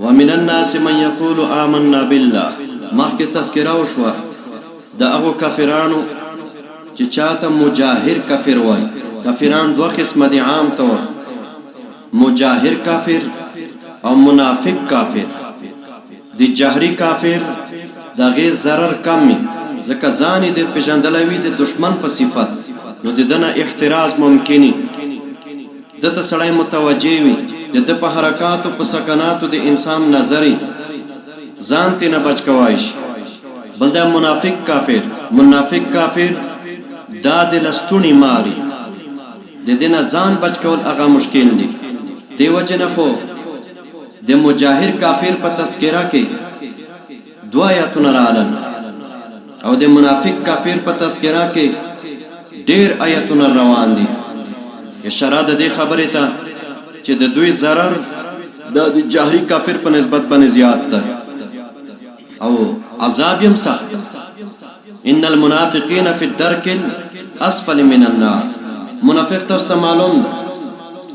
ومن الناس من يقول آمنا بالله. مخکې تذکره وشوه د هغو کافرانو چې چاته مجاهر کافر وای. کافران دوه قسمه دي عام طور، مجاهر کافر او منافق کافر. د جهري کافر دغه ضرر کم وي ځکه ځان یې د پیژندلی وي د دشمن په صفت، نو د دنه احتراز ممکني. دته سړی متوجه وي د ده په حرکاتو په سکناتو د انسان نظري ځان تې نه بچ کوای شي. بل دا منافق کافر. منافق کافر دا د لستونی ماری، د دې نه ځان بچ کول هغه مشکل دی. دی وجه نه خو د مجاهر کافر په تذکره کې دو آیاتونه راغلل او د منافق کافر په تذکره کې ډېر آیاتونه روان دي. اشاره د دې خبرې ته چې د دوی ضرر د جهري کافر په نسبت باندې زیات ده او عذاب هم سخت. ان المنافقین فی الدرک الاسفل من النار. منافق تاسو معلوم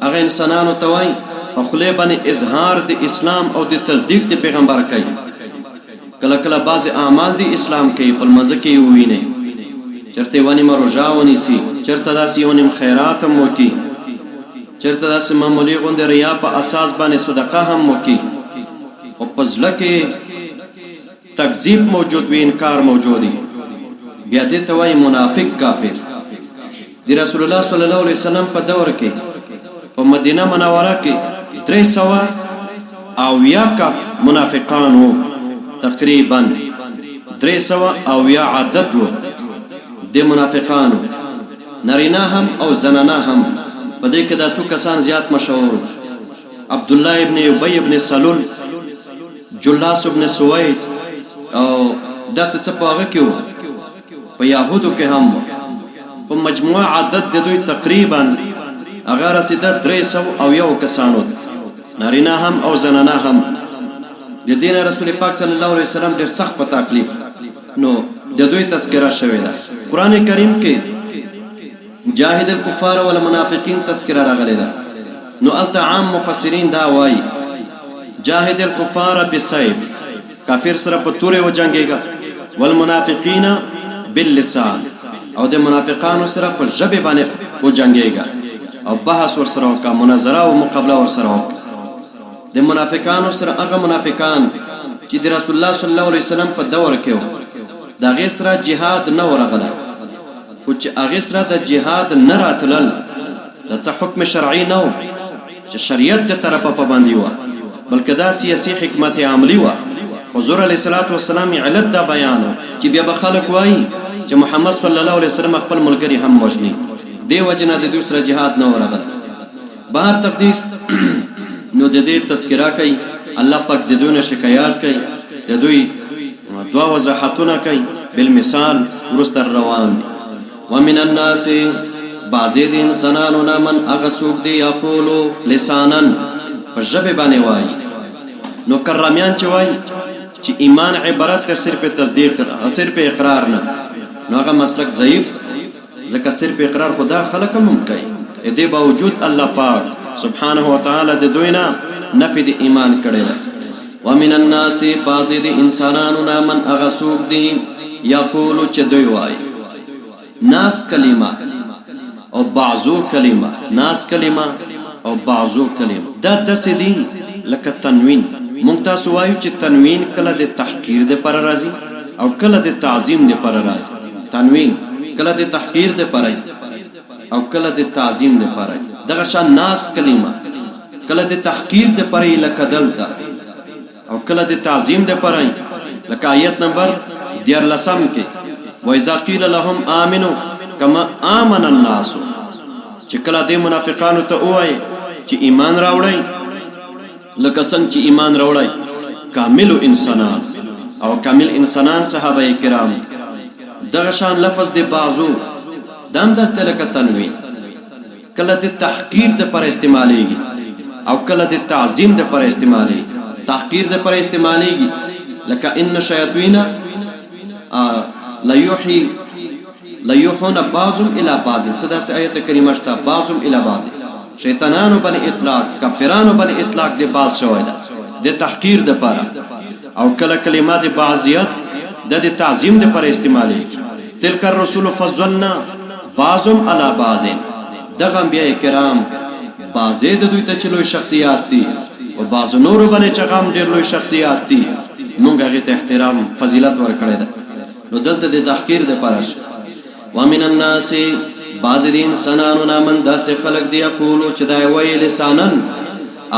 هغه انسانانو ته وایي په خولې باندې اظهار د اسلام او د تصدیق د پیغمبر کوي، کله کله بعض اعمال د اسلام کوي په مزه کې ویني، چرته ونی مروجا ونیسی، چرته داسې ونیم خیرات هم وکي، چرته داسې معمولی غوندې ریا په اساس باندې صدقه هم وکي، او په زړه کې تکذیب موجود وي، انکار موجود وي، بیا دې ته وایي منافق کافر. د رسول الله صلی الله علیه وسلم په دور کې په مدینه منوره کې 300 منافقان وو، تقریبا 300 عدد وو د منافقانو، نرینا هم او زنانا هم. په دې کې دا څو کسان زیات مشهور: عبد الله ابن ابي ابن سلول، جلاس ابن سويد، او داسې څه په هغه کې وو. په یهودو کې هم په مجموع عدد د دوی تقریبا هغه رسیده 301 کسانو، نارینا هم او زنانا هم. د دین رسول پاک صلی الله علیه وسلم ډېر سخت په تکلیف نو د دوی تذکره شوې ده. قران کریم کې جاهد الکفار والمنافقین تذکره راغلې ده. نو الته عام مفسرین دا وایي جاهد الکفار بالسيف، کافر سره په تورې وجنګېږه، والمنافقین باللسان، او د منافقانو سره په ژبه باندې وجنګېږه او بحث ورسره وکړه، مناظره او مقابله ورسره وکړه. د منافقانو سره هغه منافقان چې د رسول الله صلی الله علیه وسلم په دور کې وو، د هغې سره جهاد نه ورغله، خو چې هغې سره د جهاد نه راتلل د څه حکم شرعي نه و چې شریعت د طرفه پابندي وه، بلکې دا سیاسي حکمت عملي وه. حضور علیه الصلاة والسلام علت دا بیان و چې بیا به خلک وایي چې محمد صلی الله علیه وسلم خپل ملګري هم وژني، دې وجې نه د دوی سره جهاد نه ورغله. بهر تقدیر نو د دې تذکره کوي، الله پاک د دوی نه شکایات کوي، د دوی دوا وضاحتونه کوي بالمثال وروسته روان دي. ومن الناس بعضې د انسانانو نه من هغه څوک دی یقولو لسانا په ژبې باندې وایي. نو کرامیان چې وایي چې ایمان عبارت ته صرف تصدیق صرف اقرار نه، نو هغه مسلک ضعیف ځکه صرف اقرار خدا خلق هم کوي، دې باوجود الله پاک سبحانه وتعالی د دوی نه نفي د ایمان کړی ده. ومن الناس بعضې د انسانانو نه من هغه څوک دی یقولو چې دوی وایي ناس کلمه او بعضو کلمه، ناس کلمه او بعضو کلمه، دا داسې دي لکه تنوین. مونږ تاسو وایو چې تنوین کله د تحقیر دپاره راځي او کله د تعظیم دپاره راځي. تنوین کله د تحقیر دپاره او کله د تعظیم دپاره. دغه شان ناس کلمه کله د تحقیر دپاره لکه دلته او کله د تعظیم دپاره لکه آیت نمبر 14 کې وَإِذَا قِيلَ لَهُمْ آمِنُوا كَمَا آمَنَ النَّاسُ، چې کله د منافقانو ته ووایي چې ایمان راوړئ لکه څنګه چې ایمان راوړئ کاملو انسانان او کامل انسانان صحابه کرام. دغه شان لفظ د بعضو دام داسته لکه تنوین، کله د تحقیر دپاره استعمالیږي او کله د تعظیم دپاره استعمالیږي. تحقیر دپاره استعمالیږي لکه ان شیاطین لیوحون بعضهم الى بعض، صدا سے آیت کریمه شته بعضهم الى بعض. شیطانانو باندې اطلاق، کافرانو باندې اطلاق دی بعض شوی ده. د تحقیر د پاره او کله کلمات بعضیت د تعظیم د پر استعمالي تلک الرسول فضلنا بعضهم على بعض دغه انبیاء کرام بعضې د دوی ته چلوي شخصیات دي او بعض نور باندې چغام ډېر لوی شخصیات دي موږ هغه ته احترام فضیلت ورکړی ده نو دلته د تحقیر د پاره ومن الناس بعض دین انسانانو نامن داسې خلق دی یقولو چې دا وایي لسانن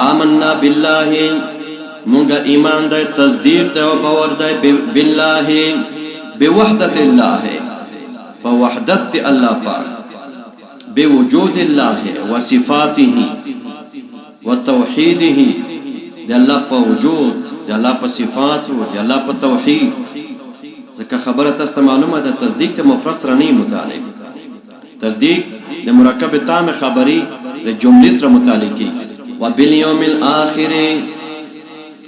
آمنا بالله مونږه ایمان دی تصدیق دی او باور دی بالله بوحدت الله په وحدت الله پاک بوجود الله وصفاته وتوحيده دی الله په وجود دی الله په صفات او دی الله په توحید ځکه خبره تاسو معلومه ده تصدیق ته مفرد سره نه متعلق تصدیق د مرکب تام خبری د جملې سره متعلقي وبالیوم الاخر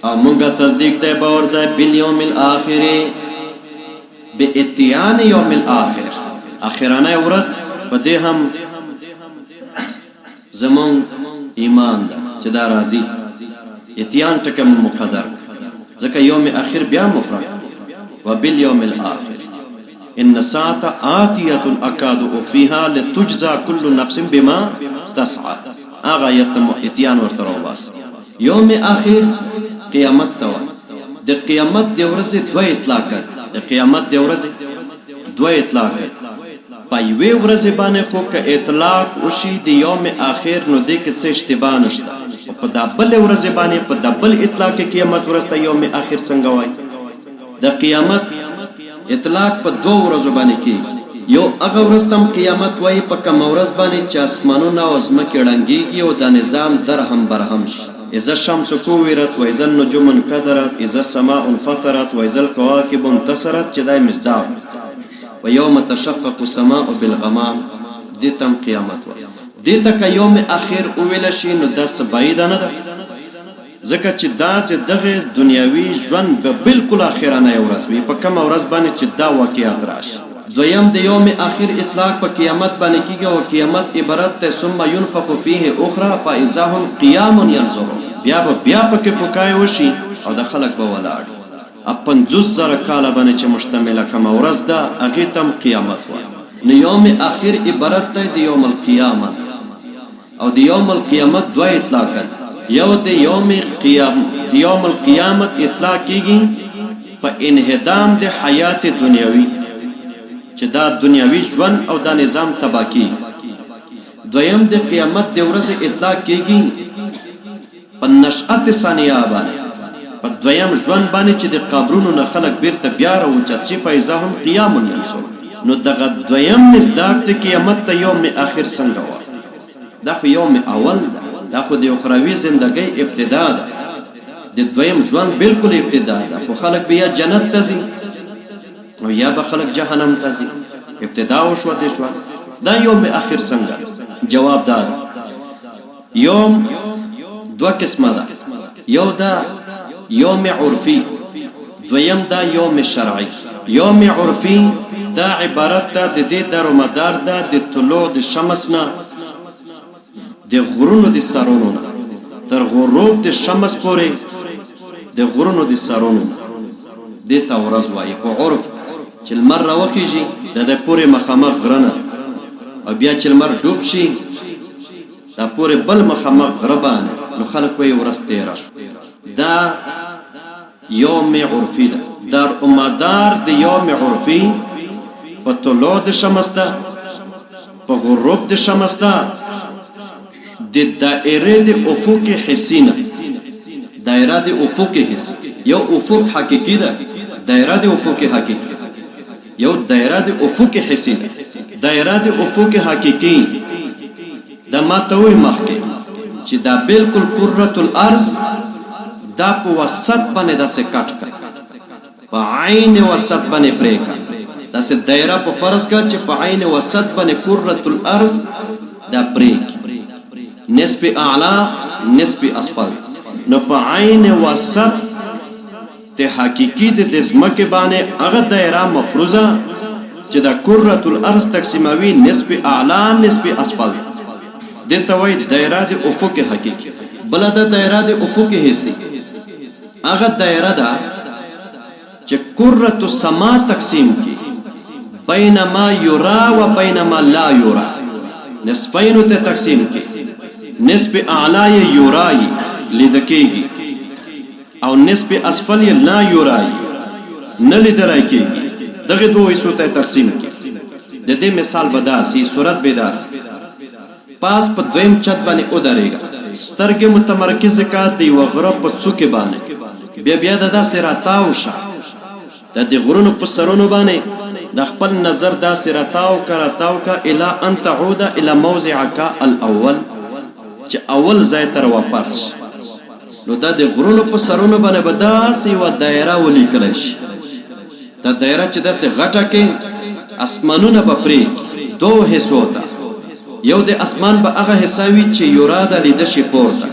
او مونږه تصدیق ده باور ده بالیوم الاخر باتیان یوم الاخر اخرانه ورځ په دې هم زمون ایمان ده چې دا راځي اتیان ټکم مقدر ځکه یوم اخر بیا مفرد وبالیوم الاخر ان الساعه آتیه اکاد اخفیها لتجزى كل نفس بما تسعى اغه اتیان ورته واس یوم اخر قیامت تو د قیامت د ورځې دوه اطلاقات د قیامت د ورځې دوه اطلاقات پایوي ورځې باندې خو که اطلاق وشي د یوم اخر نو د کې څه اشتباه نشته په دبل ورځې باندې په دبل اطلاق کې قیامت ورځ ته یوم اخر څنګه وای د قیامت اطلاق په دوه ورځو باندې کېږي یو هغه ورځ تم قیامت وای په کوم ورځ باندې چې اسمانونه او ځمکې ړنګېږي او د نظام درهم برهم شي اذا الشمس كورت واذا النجوم انكدرت اذا السماء انفطرت واذا الكواكب انتصرت چې دای مصداق ويوم تشقق السماء بالغمام دتم قیامت و دته ک یوم اخر اویل شي نو داس بعید نه ده ځکه چې دا دغه دنیوي ژوند به بالکل اخرانه ورځ وي په کوم ورځ باندې چې دا واقعیت راشي دویم د یوم اخر اطلاق په قیامت باندې کیږي او قیامت عبارت ته ثم ينفخ فيه اخرى فاذا هم قيام ينظرون بیا پکې پکای وشي او د خلق به ولاړ اپن جز زره کاله باندې چې مشتمله کوم ورځ ده هغه تم قیامت و نو یوم اخر عبارت ته د یوم القیامت او د یوم القیامت دوه اطلاقات یو د یوم القیامت اطلاق کیږي په انهدام د حیات دنیوي چې دا دنیوي ژوند او دا نظام تباہ کیږي دویم د قیامت د ورځې اطلاق کیږي په نشأت ثانیه باندې په دویم ژوند باندې چې د قبرونو نه خلق بیرته بیا راوچت شي فایزهم قیام ينصر نو دغه دویم مصداق د قیامت ته یوم اخر څنګه و دا خو یوم اول دا خو د اخروی زندګۍ ابتدا ده د دویم ژوند بالکل ابتدا ده خو خلق بیا جنت ته ځي او یا به خلق جهنم ته ځي ابتدا وشو د شو دا یوم اخر څنګه جواب دار یوم دو قسمه ده یو دا یوم عرفی دویم دا یوم شرعی یوم عرفی دا عبارت ده د دې درو مدار ده د طلوع د شمس نه د غرونو د سرونو تر غروب د شمس پورې د غرونو د سرونو د تورز وای په عرف چې المر راوخیږي د پورې مخامخ غرنه او بیا چې المر ډوب شي دا پورې بل مخامخ غربانه نو خلک وي ورسته راش دا یوم عرفی ده در امدار د یوم عرفی په طلوع د شمس ده په غروب د شمس ده د دائره د افق حسینه دائره د افق حسی یو افق حقیقی ده دائره د افق حقیقی یو دائره د افق حسی دائره د افق حقیقی دا ما ته وي مخکې چې دا بالکل قرۃ الارض دا په وسط باندې دا څه کټ کړ په عین وسط باندې پریکا دا څه دایره په فرض کا چې په عین وسط باندې قرۃ الارض دا پریک نسب اعلی نسب اسفل نو په عین وسط ته حقیقی د ځمکه باندې هغه دایره مفروضه چې دا قرۃ الارض تقسیموي نسب اعلی نسب اسفل دته وای دایره د افق حقیقی بل د دایره د افق حصي هغه دایره ده چې کرة السما تقسیم کی بینما یرا و بینما لا یرا، نصفینو ته تقسیم کی، نصف اعلای یرای لیدکیږي او نصف اسفل لا یرای نه لیدلای کیږي. دغه دوه حصو ته تقسیم کی. د دې مثال بداسي صورت بداسي پاس په دویم چت باندې ودرېږي، سترګې متمرکز کا دی و غره په څوکې باندې، بیا د داسې راتاو شه د دې غرونو په سرونو باندې د خپل نظر داسې راتاو کا الی ان تعود الی موضعک الاول، چې اول ځای تر واپس. نو دا د غرونو په سرونو باندې به داسې و دایره ولیکل شي. دا دایره چې داسې غټه کې اسمانونه به پرې دوه حصو ته، یو د اسمان به هغه حصه وي چې یراده لیده شي پورته،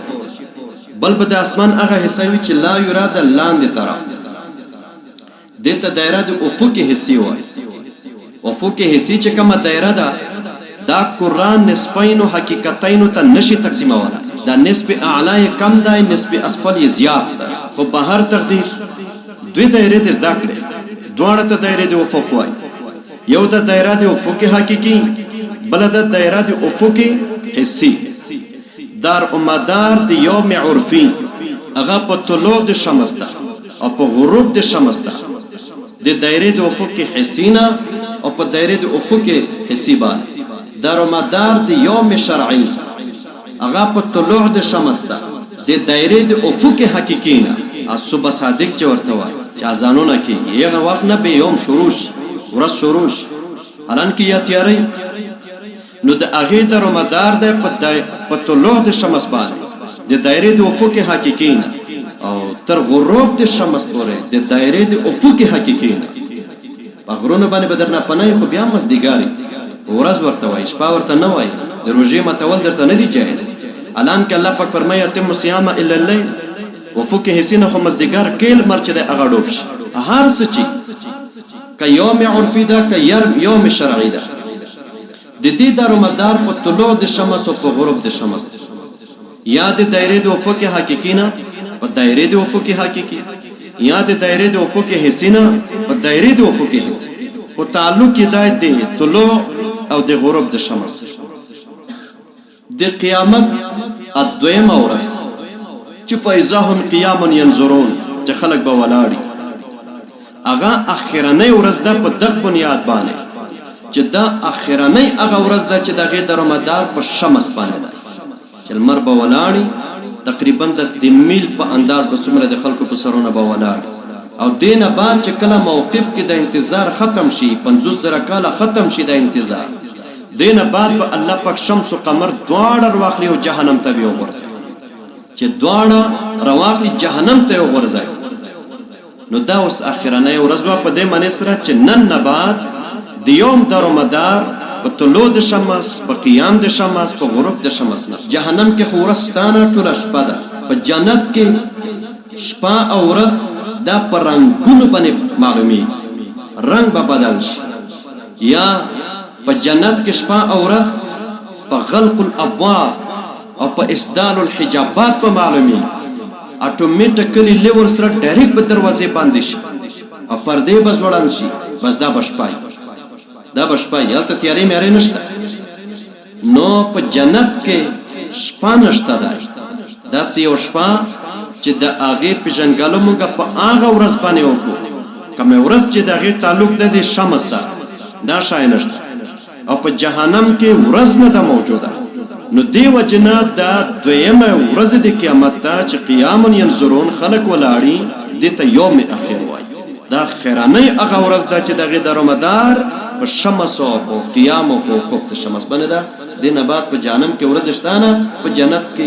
بل به د اسمان هغه حصه وي چې لا یراده لاندې طرف. دې ته دایره د افق حصې وایي. افق حصې چې کومه دایره ده دا قرآن نصفین و حقیقتین ته نشي تقسیمولی. دا نصف اعلی کم دی، نصف اسفل زیات ده، خو په هر تقدیر دوی دایره د زده کړې، دواړه ته دایره د افق وایي. یو د دایره د افق حقیقي، بل د دایره د افق حسي. دار و مدار د یوم عرفي هغه په طلوع د شمس ده او په غروب د شمس ده، د دایره د افق حسینا او په دایره د افق حسی باندې. دار و مدار د یوم شرعي هغه په طلوع د شمس ده، د دایره د افق حقیقینا الصبح صادق چې ورته وایي چې اذانونه کېږي هغه وخت نه به یوم شروع شي، ورځ شروع شي، الان کې یا تیاری. نو د هغې دار و مدار دی په طلوع د شمس باندې د دایره د افق حقیقینا او تر غروب د شمس پورې د دایره د افق حقیقینا. په غرونو باندې به درنه پناه خو بیا مازدیګاري ورځ ورته وایي، شپه ورته نه وایي. د روژې ماتول درته نه دي جایز. الان که الله پاک فرمایي اتم الصیام الا الليل، افق حسي نه خو مازدیګر کیل مر چې دی هغه ډوب شي. هر څه چې که یوم عرفي ده که یوم شرعي ده، د دې دار و مدار په طلوع د شمس او په غروب د شمس ده. یا د دایره د افق حقیقي نه په دایره د افق حقیقي، یا د دایره د افق حسي نه په دایره د افق حسي. په تعلق کې د طلوع او د غروب د شمس. د قیامت ادویمه ورځ چې فاذا هم قیام ينظرون چې خلک به ولاړي، هغه اخرنۍ ورځ ده په دغه بنیاد باندې چې دا اخرنۍ هغه ورځ ده چې د هغې دار و مدار په شمس باندې ده، چې لمر به ولاړي تقریبا د میل په انداز به څومره د خلکو په سرونه به ولاړي. او دې نه بعد چې کله موقف کې د انتظار ختم شي، 50,000 کاله ختم شي د انتظار، دې نه بعد به الله پاک شمس و قمر دواړه رواخلي او جهنم ته به وغورځوي. چې دواړه رواخلي جهنم ته وغورځوي، نو دا اوس اخرنۍ ورځ وه. په دې معنی سره چې نن نه بعد د یوم دار و مدار په طلوع د شمس، په قیام د شمس، په غروب د شمس نه. جهنم کې خو ورځ شته نه، ټوله شپه ده. په جنت کې شپه او ورځ دا په رنګونو باندې معلومیږي، رنگ به بدل شي. یا په جنت کې شپه او ورځ په غلق الابواب او په اسدال الحجابات په معلومیږي. اټومیټیکلی لیور سره ډایرکټ به دروازې باندې شي او پردې به ځوړند شي، بس دا به شپه دا به شپه هلته تیارې میارې نشته. نو په جنت کې شپه نشته ده، داسې یو شپه چې د هغې پېژنګلو موږ په هغه ورځ باندې وکړو. کومه ورځ چې د هغې تعلق ده د شمس سره، دا شی نشته. او په جهنم کې ورځ نه ده موجوده. نو دی وجنه دا دویمه ورځ د قیامت ته چې قیام ینظرون خلق ولاړي، دې ته یوم اخر وایي. دا خیرانۍ هغه ورځ ده چې د هغې دار و مدار په شمس او په قیام او په افق د شمس باندې ده. دې نه بعد په جهنم کې ورځ شته نه، په جنت کې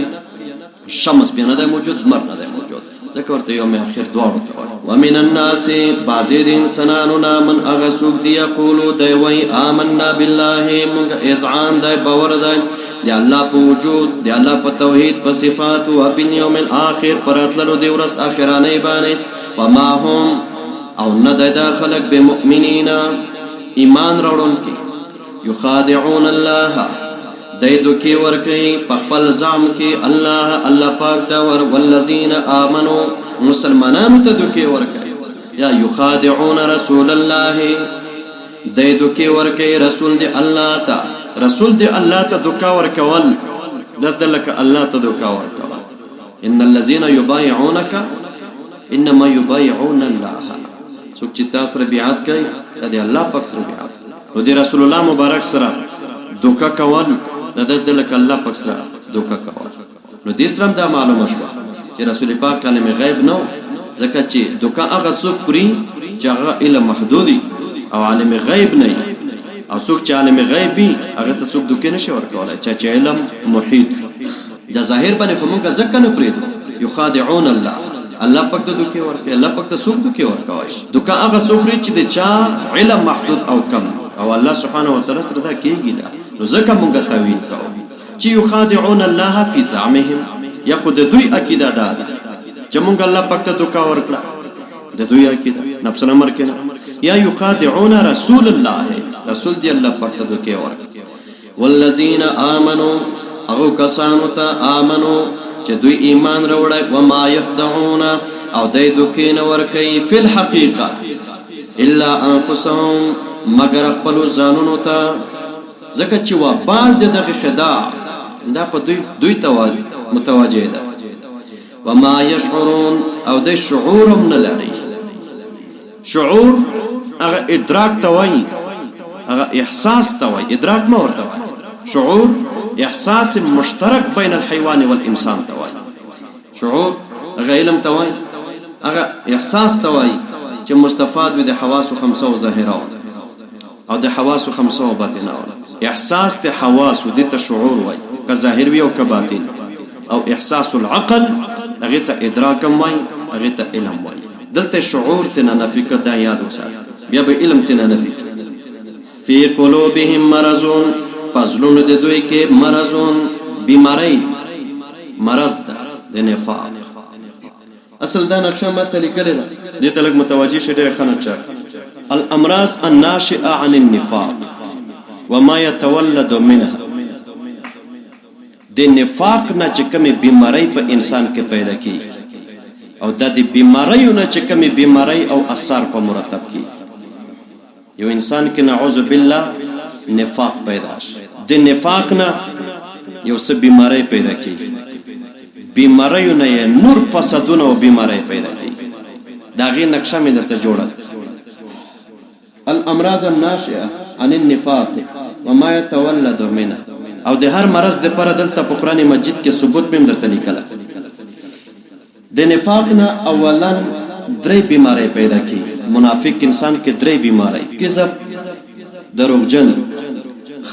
شمس بیا نه دی موجود، لمر نه دی موجود، ځکه ورته یوم اخر دواړو ته وایي. ومن الناس بعضې د انسانانو نه من هغه څوک دی یقولو دی وایي آمنا بالله، موږ اذعان دی باور دی د الله په وجود، د الله په توحید، په صفاتو، او بالیوم الاخر په راتللو د ورځ اخرانۍ باندې. وما هم او نه دی دا خلک بمؤمنین ایمان راوړونکي، یخادعون الله دی دوکې ورکوي په خپل ځام کې الله پاک ته والذین آمنو مسلمانانو ته دوکې ورکوي یا یخادعون رسول الله دی دوکې ورکوي رسول دی الله ته رسول دی الله ته دوکا ورکول داس دلک الله ته دوکا ورکول ان الذين يبايعونك انما يبايعون الله څوک چې تاسو سره بیعت کوي د الله پاک سره بیعت نو دی رسول الله مبارک سره دوکا کول د دلک الله پاک سره دوکا کول نو دې سره دا معلومه شو چې رسول پاک عالم غیب نو ځکه چې دوکا هغه څوک فري چې هغه علم محدودي او عالم غیب نه او څوک چې عالم غیبي هغه ته څوک دوکې نشي ورکولای چې علم محیط دا ظاهر باندې فهمګه ځکه نه پریدو یخادعون الله الله پاک ته دوکې ورکوي الله پاک ته څوک دوکې ورکوي دوکا هغه څوک چې د چا علم محدود او کم او الله سبحانه وتعالى سره دا کېږي نو ځکه مونږ تعویل کوو چې یخادعون الله فی زعمهم یا خود دوی عقیده ده چې مونږ الله پاک ته دوکا ورکړه د دوی عقیده نفس الامر کې یا یخادعون رسول الله رسول دی الله پاک ته دوکې ورکړه والذین آمنوا او کسانو ته آمنو چې دوی ایمان راوړی و ما یخدعون او دوی دوکې نه ورکوي فی الحقیقه الا انفسهم مگر خپل ځانونو ته ځکه چې وبال دغه خداع دا په دوی ته متوجه ده و ما یشعرون او د شعور هم نه لري شعور هغه ادراک ته وایي هغه احساس ته وایي ادراک ما ورته وایي شعور احساس مشترک بین الحيوان والانسان ته وایي شعور هغه علم ته وایي هغه احساس ته وایي چې مستفاد وي د حواس خمسه ظاهره او د حواس خمسه باطنه احساس ته حواس د ته شعور وایي که ظاهر وي او که باطن او احساس العقل هغه ته ادراک وایي هغه ته علم وایي دلته شعور ته نه نفي کړه یاد وساتئ بیا به علم ته نه نفي فی قلوبهم مرض پزلون د دوی کې مرضون بیماری مرض ده د نفاق اصل دا نقشه ما ته لیکل ده دې ته لږ متوجي شې ډېر خنک چا الامراض الناشئه عن النفاق وما يتولد منها د نفاق نه چې کومه بیماری په انسان کې پیدا کیږي او د دې بیماریو نه چې کومه بیماری او اثر په مرتب کیږي یو انسان کې نعوذ بالله نفاق پیدا شي د نفاق نه یو څه بیماری پیدا کیږي بیماریو نه نور فسادونه او بیماری پیدا کیږي دا غي نقشه مې درته جوړه الامراض الناشئه عن النفاق وما يتولد منه او د هر مرض د پر دلته په قران مجید کې ثبوت مې درته لیکل د نفاق نه اولا درې بیماری پیدا کیږي منافق انسان کې درې بیماری کذب دروغجن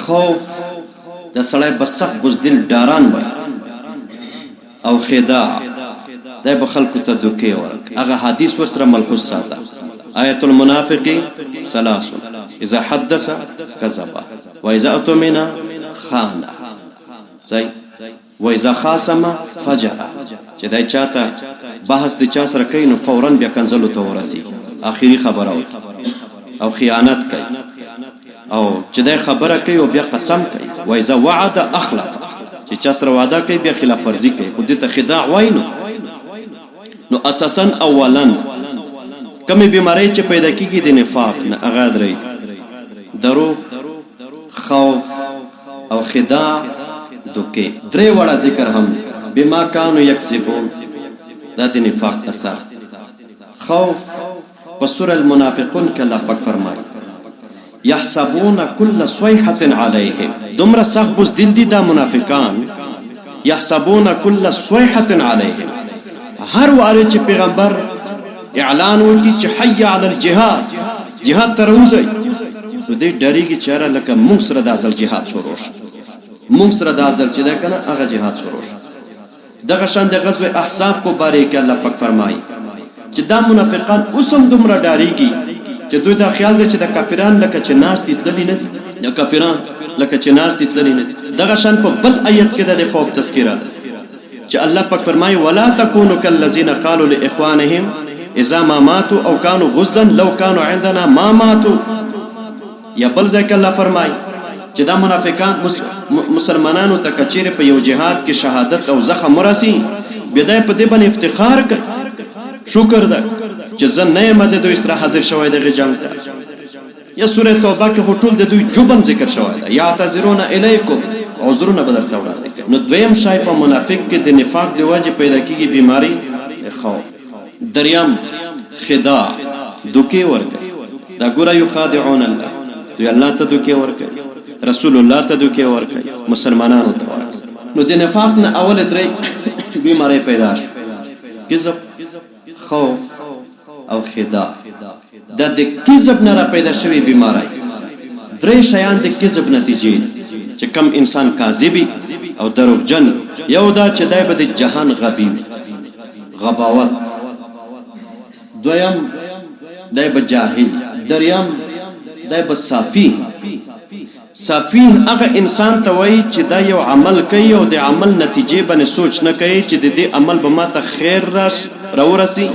خوف د سړی بسخ بزدل ډاران وي او خداع د به خلکو ته دوکې ورک هغه حدیث ورسره ملحوظ ساته آیت المنافق ثلاث اذا حدث كذب واذا اؤتمن خان صحیح واذا خاصم فجر چې دای چاته بحث د چا سره کوي نو فورا بیا کنزلو ته ورسي اخیری خبره او خیانت کوي او چې دای خبره کوي او بیا قسم کوي واذا وعد اخلف چې چا سره وعده کوي بیا خلاف ورزي کوي خو دې ته خداع وای نو اساسا اولا کمی بیماری چې پیدا کیږي د نفاق نه هغه درې دروغ خوف او خداع دوکې درې وړه ذکر هم بما كانوا يكذبون دا د نفاق اثر خوف په سوره المنافقون کې الله پاک فرمایي يحسبون كل صيحه عليهم دمر سخت بزدل دي دا منافقان يحسبون كل صيحه عليهم هر واره چې پیغمبر اعلان وکړي چې حي على الجهاد جهاد تروزي نو دې ډریږي چې را لکه موږ سره د ازل جهاد شروع شي موږ سره د ازل چې دا کنه هغه جهاد شروع شي دغه شان د غزوه احزاب کو باره کې الله پاک فرمایي چې دا منافقان اوسم دومره ډاریږي چې دوی دا خیال دي چې د کافرانو لکه چې ناس دي تللی نه دي د کافرانو لکه چې ناس دي تللی نه دي دغه شان په بل آیت کې د خوف تذکرہ ده چې الله پاک فرمایي ولا تکونوا كالذين قالوا لاخوانهم اذا ما ماتوا او كانوا غزا لو كانوا عندنا ما ماتوا یا بل ځکه الله فرمایي چې دا منافقان مسلمانانو ته کچېره په یو جهاد کې شهادت او زخم مرسي بدای په دې باندې افتخار کوي شکر ده چې زه نه یم د دوی سره حاضر شوی دغه جنگ ته. یا سوره توبه کې ټول د دوی جبن ذکر شوی ده، یعتذرون الیکم، عذرونه به درته وړاندې. نو دویم شای په منافق کې د نفاق د وجه پیدا کیږي بیماری خوف. دریم خداع، دوکې ورکړي. دا ګوره یخادعون الله، دوی الله ته دوکې ورکړي، رسول الله ته دوکې ورکړي، مسلمانانو ته ورکړي. نو د نفاق نه اول درې بیماری پیدا شي، کذب، خوف او خداع. دا د کذب نه را پیدا شوی بیماری. درې شیان د کذب نتیجې چې کم انسان کاذبی او دروغجن. یو دا چې دای به د جهان غبی، غباوت. دویم دای به جاهل. دریم دای به صافی. صافی هغه انسان ته وایي چې دا یو عمل کوي او د عمل نتیجې باندې سوچ نه کوي چې د دې عمل به ماته خیر راورسي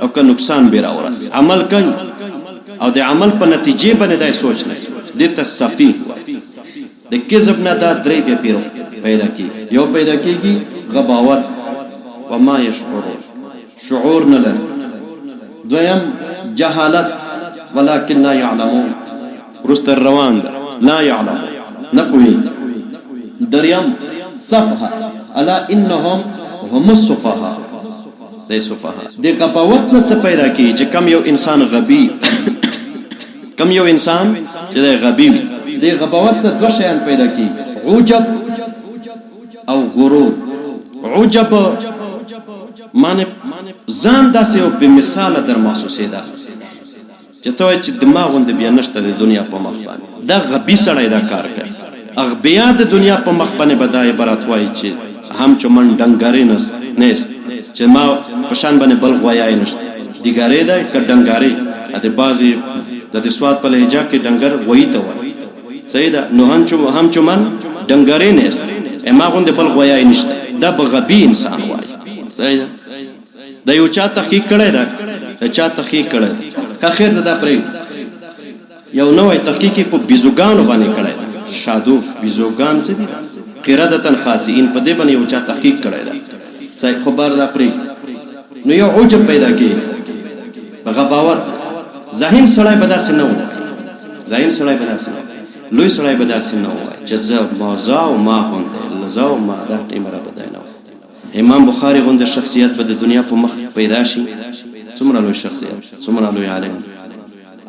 او که نقصان به راورسي. عمل کوي او د عمل په نتیجې باندې دا سوچ نه کوي، دې ته صافی. د کذب نه دا درې بیا پیدا کیږي. یو پیدا کیږي غباوت، وما یشعرون، شعور نه لري. دویم جهالت، ولکن لا یعلمون، رست روان ده، لا یعلمون، نه پوهیږي. دریم صفحه، الا انهم هم السفهاء، د سفهاء. د غباوت نه څه پیدا کیږي چې کم یو انسان غبی کم یو انسان چې د غبی وي. د غباوت نه دوه شیان پیدا کیږي، عجب او غرور. عجب معنی ځان داسې یو بې مثاله در محسوسېده چې ته وایې چې دماغ غوندې بیا نشته د دنیا په مخ باندې. دا غبي سړی دا کار کوي. اغبیا د دنیا په مخ باندې به دا عبارت وایي چې همچو من ډنګارې نیست، چې ما په شان باندې بل غویای نشته. دیګارې ده که ډنګارې، د بعضې د سواد په لهجه کې ډنګر غویي ته وایي. صحیح ده. نو همچو من ډنګارې نیست، ما غوندې بل غویای نشته. دا به غبي انسان وایي. صحیح ده. د یو چا تحقیق کړی ده، د چا تحقیق کړی ده، که خیر ده دا پرېږدي. یو نوی تحقیق په بیزوګانو باندې کړی ده. شادو بیزوګان څه دي؟ قردة خاسئین. په دې باندې یو چا تحقیق کړی ده. صحیح. خو بار دا پرېږدي. نو یو عجب پیدا کېږي، غباوت. ذهین سړی به داسې نه وایي، ذهین سړی به داسې نه وایي، لوی سړی به داسې نه وایي چې زه او ما غوندې، زه او ما دا ټیمره به دی نه وایي. امام بخاری غوندې شخصیت به د دنیا په مخ پیدا شي. څومره لوی شخصیت، څومره لوی عالم،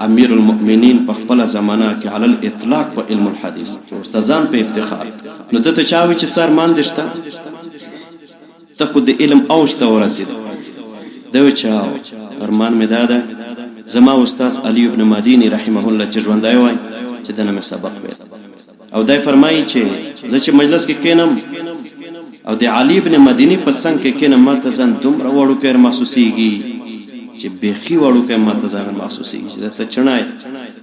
امیر المؤمنین په خپل زمانہ کې علی الاطلاق په علم الحدیث، استادان په افتخار. نو دته چاوي چې سر مان دشته ته خو د علم اوج ته ورسید. دا چاو ارمان مې داده زما استاد علی ابن مدینی رحمه الله چې ژوندای وای چې دنه مې سبق وې. او دای فرمایي چې زه چې مجلس کې کینم او د علی ابن مدینی په څنګ کې کینم، ماته ځان دومره وړو کې محسوسېږي چې بیخي وړو کې ماته ځان محسوسېږي چې ته چنای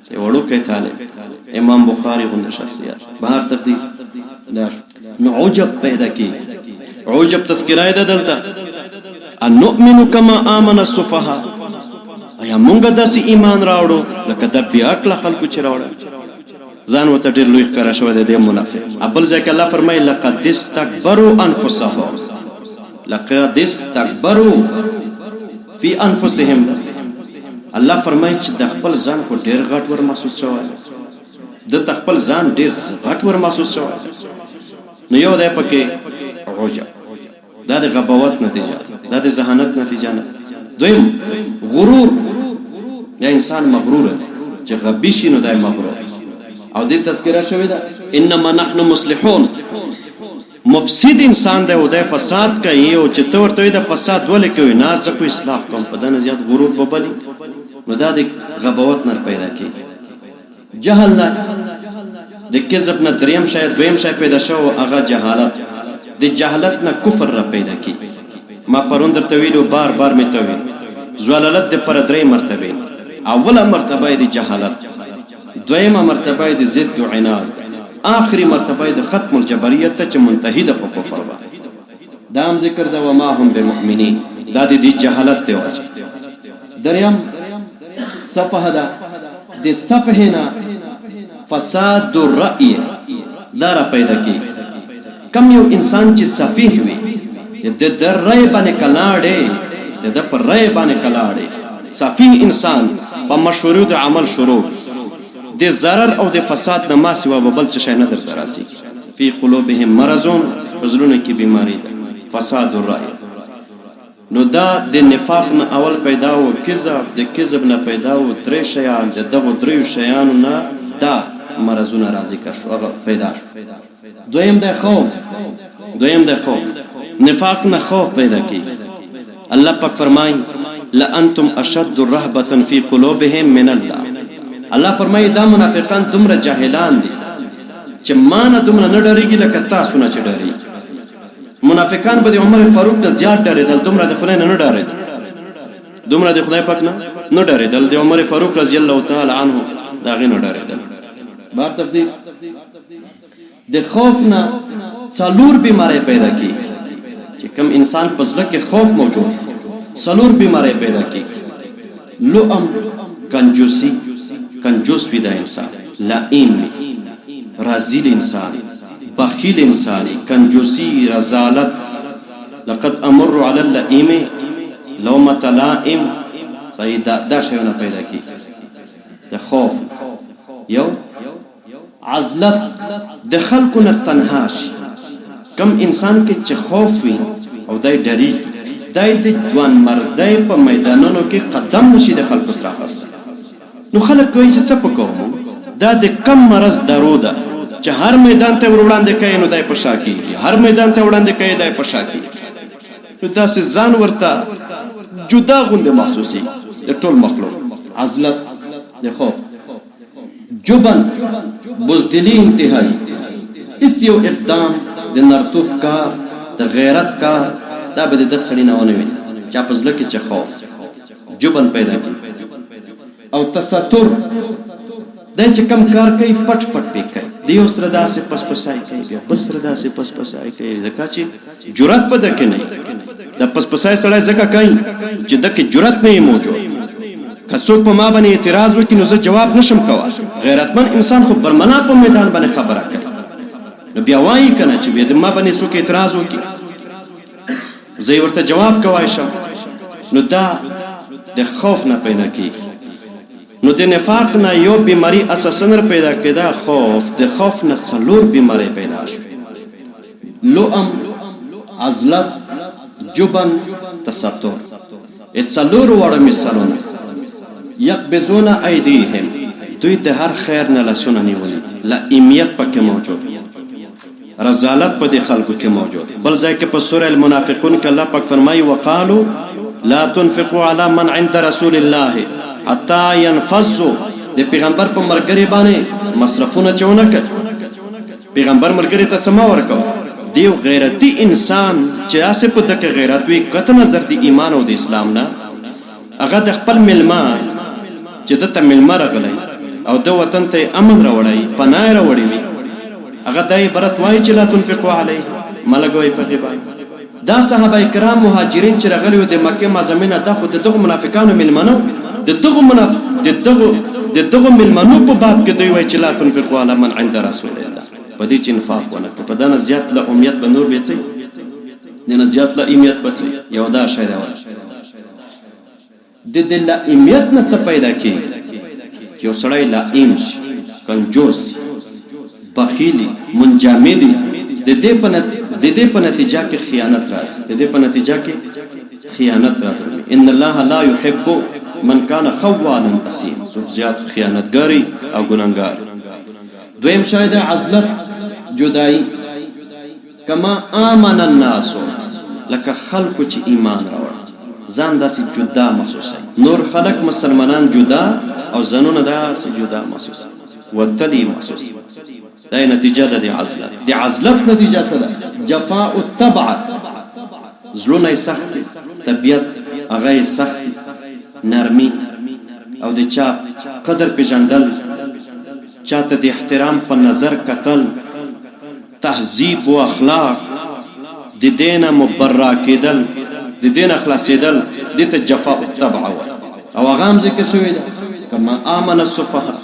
چې وړو کې طالب. امام بخاری غوندې شخصیت بهر تقدیر دا نو عجب پیدا کیږي. عجب تذکرہ ده دلته، ان نؤمن کما آمن السفهاء. ایا مونږ داسې ایمان راوړو لکه د بیا عقل خلکو چې راوړل. ځان وته ډېر لوی ښکاره شوی دی د منافق. بل ځای کې الله فرمایي لقد استكبروا انفسهم، لقد استكبروا فی انفسهم. الله فرمایي چې د خپل ځان خو ډېر غټ ور محسوس شوی، د خپل ځان ډېر غټ ور محسوس شوی. نو یو دی پکې عجب، دا د غباوت نتیجه، دا د ذهانت نتیجه نه. دویم غرور، یا انسان مغرور چې غبي شي نو دا مغرور. او دې تذکرہ شوی دا انما نحن مصلحون. مفسد انسان دی او د فساد کوي، او چې تور ته د فساد ولې کوي نه زه خو اصلاح کوم، په دنه زیات غرور په بلی. نو دا د غباوت نه پیدا کیږي. جهل نه د کذب نه دریم شاید دویم شاید پیدا شو، هغه جهالت. د جهالت نه کفر را پیدا کیږي. ما پرون درته ویلو، بار بار می ته ویل، زوالالت د پر درې مرتبه. اوله مرتبه د جهالت، دویمه مرتبه د ضد و عناد، آخری مرتبه د ختم الجبریت ته چې منتهی ده په کفر باندې. دا هم ذکر ده وما هم بمؤمنین. دا د دې جهالت دی واجب. دریم صفحه ده، د صفحه نه فساد الرأی دا را پیدا کیږي. کم یو انسان چې سفیه وي د در رای باندې کلاړې د پر رای باندې کلاړې صافي انسان په مشورو د عمل شروع د ضرر او د فساد نه ما سوا بل څه شي نه درته راسي فی قلوبهم مرض پزړونو کې بیماری ده فساد الرای نو دا د نفاق نه اول پیدا و کذب د کذب نه پیدا و درې شیان د دغه دریو شیانو نه دا مرزونه راځي کښ هغه پیدا شو دویم د خوف نفاق نه خوف پیدا کی الله پاک فرمای لانتم اشد الرهبه فی قلوبهم من الله الله فرمای دا منافقان دومره جاهلان دي چې مان دومره نه ډریږي لکه تاسو نه چې ډریږي منافقان به د عمر فاروق نه زیات ډریدل دومره د خدای نه ډریدل دومره د خدای پاک نه ډریدل د عمر فاروق رضی الله تعالی عنه دا غي نه ډریدل بار تفدی د خوف نه څلور بیماری پیدا کی چې کم انسان پزله کې خوف موجود څلور بیماری پیدا کی لؤم کنجوس پیدا انسان لئیم رازیل انسان بخیل انسانی کنجوسی رزالت لقد امر علی اللئیم لومة لائم دا شیونه پیدا کی د خوف یو عزلت د خلکو نه تنهاش کم انسان کې چې خوف وي او دای ډری دای د ځوان مردای په میدانونو کې قدم نشي د خلکو سره خسته نو خلک کوي چې څه پکوم دا د کم مرض درو ده چې هر میدان ته وړاندې کوي نو دای په شاکی هر میدان ته وړاندې کوي دای په شاکی نو تاسو ځان ورته جدا غونډه محسوسي د ټول مخلوق عزلت د خوف جبن بزدلی انتهایی اس یو اقدام د نرتوب کار د غیرت کار دا به د سړی نه ونه وي چا پزله کې چې خوف جبن پیدا کی او تستر دای چې کم کار کوي پټ پکای دیو سره داسې پسپسای کوي بیا بل سره داسې پسپسای کوي ځکه چې جرأت پد کې نه د پسپسای سره ځکه کوي چې دغه جرأت نه موجود کڅوک په ما باندې اعتراض وکړي نو زه جواب نشم کوای غیرتمن انسان خو برمنا په میدان باندې خبره کوي نو بیا وایي کنه چې به ما باندې څوک اعتراض وکړي زه ورته جواب کوای شم نو دا د خوف نه پیدا کیږي نو د نفاق نه یو بیماری اساساً پیدا کېده خوف د خوف نه څلور بیماری پیدا شو لؤم عزلت جبن تستر څلور وړ مثالونه یقبضون ایدیهم دوی د هر خیر نه لاسونه نیولي لئیمیت پکې موجود رزالت په دې خلکو کې موجود بل ځای کې په سورۃ المنافقون کې الله پاک فرمایي وقالو لا تنفقوا على من عند رسول الله حتى ينفذوا د پیغمبر په مرګري باندې مصرفونه چونه کړ پیغمبر مرګري ته سما ورکو دیو غیرتی انسان چې اسه په دغه غیرت وی کته نظر دی ایمان او د اسلام نه هغه د خپل ملما چې د ته ملما راغلی او د وطن ته امن راوړی پناه راوړی وي هغه دای برت وای چې لا تنفقوا علیه ملګوي په غیبا دا صحابه کرام مهاجرین چې راغلی د مکه معظمه د خو دغه منافقانو ملمنو دغه ملمنو په باب کې دوی وای چې لا تنفقوا علی من عند رسول الله په دې چې انفاق ونه په دانه زیات له امیت به نور بیڅي نه زیات له امیت بچي یو دا شی دا د دې له امیت نه څه پیدا کی یو سړی لا ایمش کنجوس بخیلی منجامدی د دې په نتیجه کې خیانت راځي د دې په نتیجه کې خیانت راځي ان الله لا يحب من كان خوانا اسیم سو زیات خیانتګاری او ګناګار دویم شاید عزلت جدائی کما آمن الناس لکه خلکو چې ایمان راوړ ځان داسې جدا محسوسه نور خلق مسلمانان جدا او زنونه داسې جدا محسوسه وتلی محسوس دا نتیجه ده د عزلت د عزلت نتیجه څه ده جفاء الطبع زلونه سخت طبيعت هغه سخت نرمي او د چا قدر پیژندل چاته د احترام په نظر قتل تهذیب او اخلاق د دینه مبرا کېدل د دینه خلاصېدل د ته جفاء الطبع او هغه هم ذکر شوی ده کما امن الصفحاء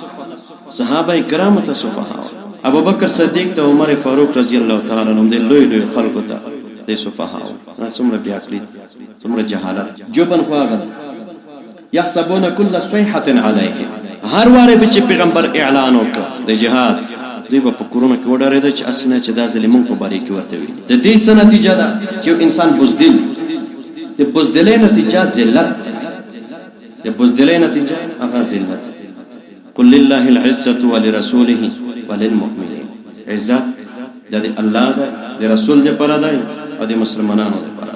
صحابه کرام ته صفحاء ابو بکر صدیق ته عمر فاروق رضی الله تعالی عنهم د لوی لوی خلکو ته د صفحاء څومره بیا کړی څومره جهالت جوبن خواغل يحسبون كل صيحة عليه هر واره به چې پیغمبر اعلان وکړ د جهاد دوی په کورونه کې وډارېده چې اسنه چې دا ظلمون په باره کې ورته ویل د دې څه نتیجه ده چې انسان بزدل د بزدلې نتیجه ذلت د بزدلې نتیجه هغه ذلت قل لله العزة ولرسوله وللمؤمنين عزت د الله ده د رسول دې پر ده او د مسلمانانو لپاره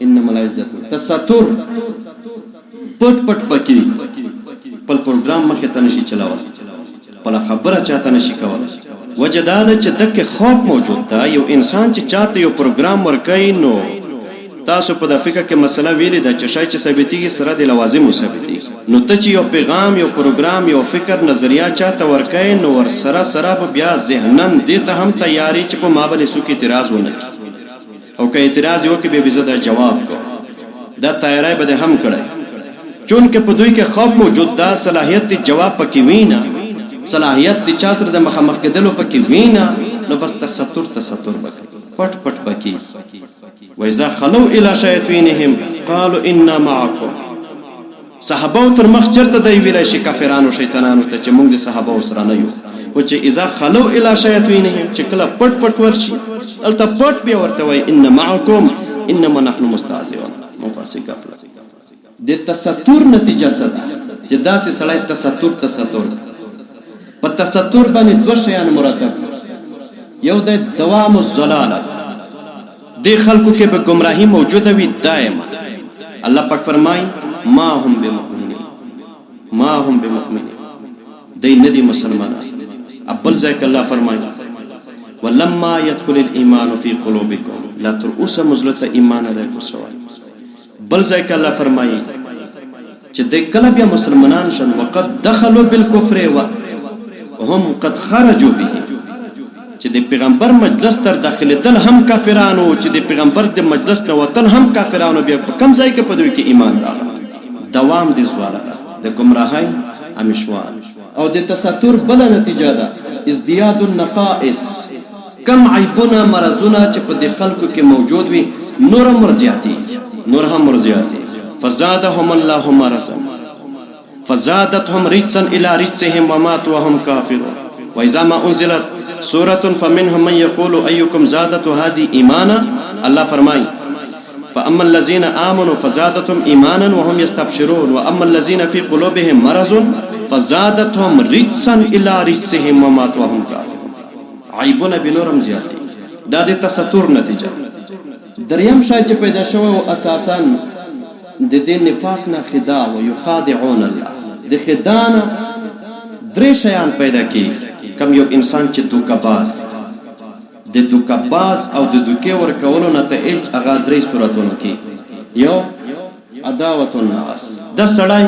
انما العزة تستر پټ پټ پکې په پروګرام مخه ته نشي چلاوه بل خبره چاته نشي کولای وجه دا ده چې دغه خوف موجود ده یو انسان چې چاته یو پروګرام ورکړي نو تاسو په د فقہ کې مسله ویلې ده چې شای چې ثابتېږي سره د لوازم ثابتېږي نو ته چې یو پیغام یو پروګرام یو فکر نظریه چاته ورکړي نو ور سره سره بیا ذهنن دې ته هم تیاری چې په مابل سو کې اعتراض ونه او که اعتراض یو کې به زده جواب کو دا تیاری به هم کړي چون کې په دوی کې خوف موجود ده صلاحیت دی جواب پکې وینا صلاحیت دی چا سره د مخامخ کېدلو پکې وینا نو بس تستر بکې پټ پټ بکې وإذا خلوا إلى شياطينهم قالوا إنا معكم صحابه تر مخ چرته دی ویلای شي کافرانو شیطانانو ته چې موږ د صحابه سره نه یو او چې اذا خلوا الى شياطينهم چې کله پټ پټ ورشي الته پټ به ورته وای ان معكم انما نحن مستهزئون مفاسقه د تستر نتیجه څه ده چې داسې سړی تستر په تستر باندې دوه شیان مرتب یو د دوام الضلاله د خلکو کې به گمراهی موجوده وي دائما الله پاک فرمای ما هم بمؤمنین دی ندی مسلمانان ابل ځکه الله فرمای ولما يدخل الايمان في قلوبكم لا ترؤس مزلت ایمان ده کو سوال بل ځکه الله فرمای چې د کله بیا مسلمانان شن وقت دخلوا بالكفر وهم قد خرجوا به چې د پیغمبر مجلس تر داخله تل هم کافرانو چې د پیغمبر د مجلس نه وتل هم کافرانو بیا کم ځای کې په دوی کې ایمان راغی دوام دي زواله د گمراهۍ امشوار او د تستر بل نتیجه ده ازدیاد النقائص کم عیبونه مرزونه چې په د خلکو کې موجود وي نور هم مرزیاتی فزادهم الله مرضا فزادتهم رجسا الى رجسهم وماتوا وهم كافرون وإذا ما أنزلت سورة فمنهم من يقول أيكم زادت هذه إيمانا الله فرمای فأما الذين آمنوا فزادتهم إيمانا وهم يستبشرون وأما الذين في قلوبهم مرض فزادتهم رجسا إلى رجسهم وماتوا وهم كافرون عیبونه بنورم زیاتی دا د تستر نتیجه دریم شای چې پیدا شوی او اساسا د دې نفاق نه خداع او یخادعون الله د خداع درې شیان پیدا کی کم یو انسان چې دوکباز د دوکباز او د دوکې ورکولو نتایج هغه درې صورتونه کې یو عداوت الناس د سړی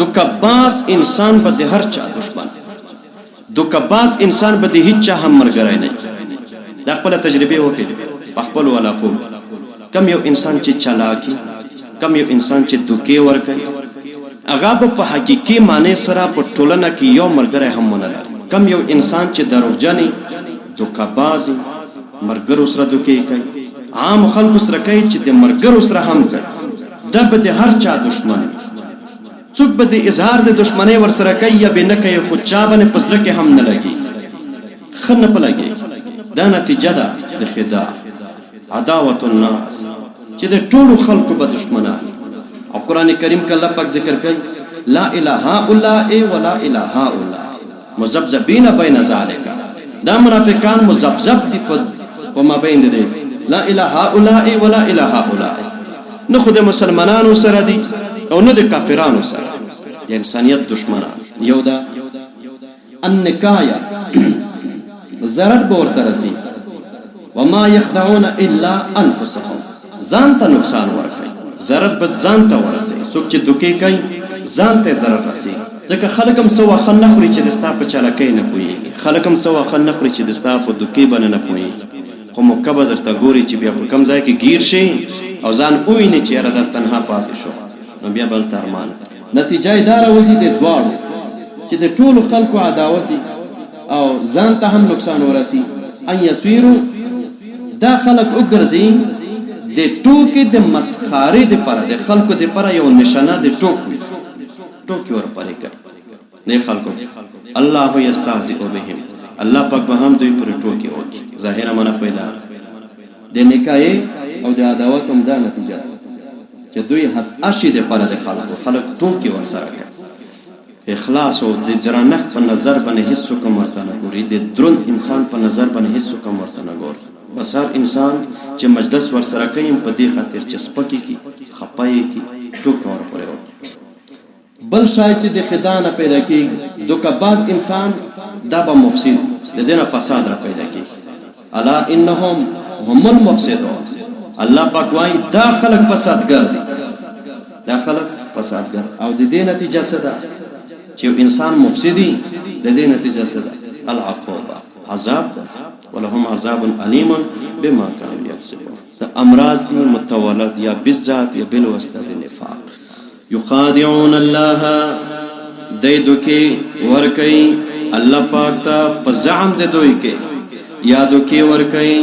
دوکباز انسان به د هر چا دشمن دوکباز انسان به د هیڅ چا هم مرګرای نه دا خپل تجربه وکړي په خپل ولافو کم یو انسان چې چالاکی کم یو انسان چې دوکې ورکوي هغه په حقيقي معنی سره په ټولنه کې یو مرګره هم نه لري کم یو انسان چې دروغجني دوکباز مرګرو سره دوکې کوي عام خلکو سره کوي چې د مرګرو سره هم کوي دا به د هر چا دشمن څوک به د اظهار د دشمنی ور سره کوي یا به نه کوي خو چا باندې پزله کې هم نه لګي خنه پلګي دا نتیجه ده د خداع عداوت الناس چې د ټولو خلکو به دشمنان او قران کریم کې الله پاک ذکر کوي لا اله الا ولا اله الا مذبذبین بین ذالک دا منافقان مذبذب دي په ما بین دي لا اله الا ولا اله الا نو خود مسلمانانو سره دي او نه د کافرانو سره د انسانیت دشمنان یو دا النکایا ضرر به ورته رسي وما يخدعون الا انفسهم ځان ته نقصان ورکوي ضرر به ځان ته ورسي څوک چې دوکې کوي ځان ته ضرر رسي ځکه خلک هم څه وخت نه خوري چې د ستا په چالاکۍ نه پوهېږي خلک هم څه وخت نه خوري چې د ستا په دوکې باندې نه پوهېږي خو موقع به درته ګوري چې بیا په کوم ځای کې ګیر شي او ځان وویني چې یاره دا تنها پاتې شو نو بیا بل ته ارمان نتیجه یې دا راوځي د دواړو چې د ټولو خلکو عداوت او ځان ته هم نقصان ورسي ان یسویرو دا خلک وګرځي د ټوکې د مسخارې دپاره د خلکو دپاره یو نشانه د ټوکې ورپورې کوي نه خلکو الله یستهزئ بهم الله پاک به هم دوی پر ټوکې وکړي ظاهره معنا پیدا د نکاح او د عداوت هم دا نتیجه چې دوی حساشي دپاره د خلک ټوکې ورسره کوي اخلاص او د درنښت په نظر باندې هیڅ کوم ورته نه ګوري د دروند انسان په نظر باندې هیڅ کوم ورته نه ګوري بس هر انسان چې مجلس ورسره کوي په دې خاطر چې سپکې کی خپای کی ټوکې ورپورې وکړي بل شاید چې د خدا نه پیدا کیږي دوکباز انسان دا به مفسد د دې نه فساد را پیدا کیږي الا انهم هم المفسدون الله پاک وايي دا خلق فسادګر دي دا خلق فسادګر او د دې نتیجه څه ده چې انسان مفسدي د دې نتیجه څه ده العقوبه عذاب ده ولهم عذاب الیم بما كانوا يكسبون د امراض دي متولد یا بالذات یا بالواسطه د نفاق یخادعون الله دیدوکی ورکی الله پاک تا پزعم دیدوی کې یا دوکی ورکی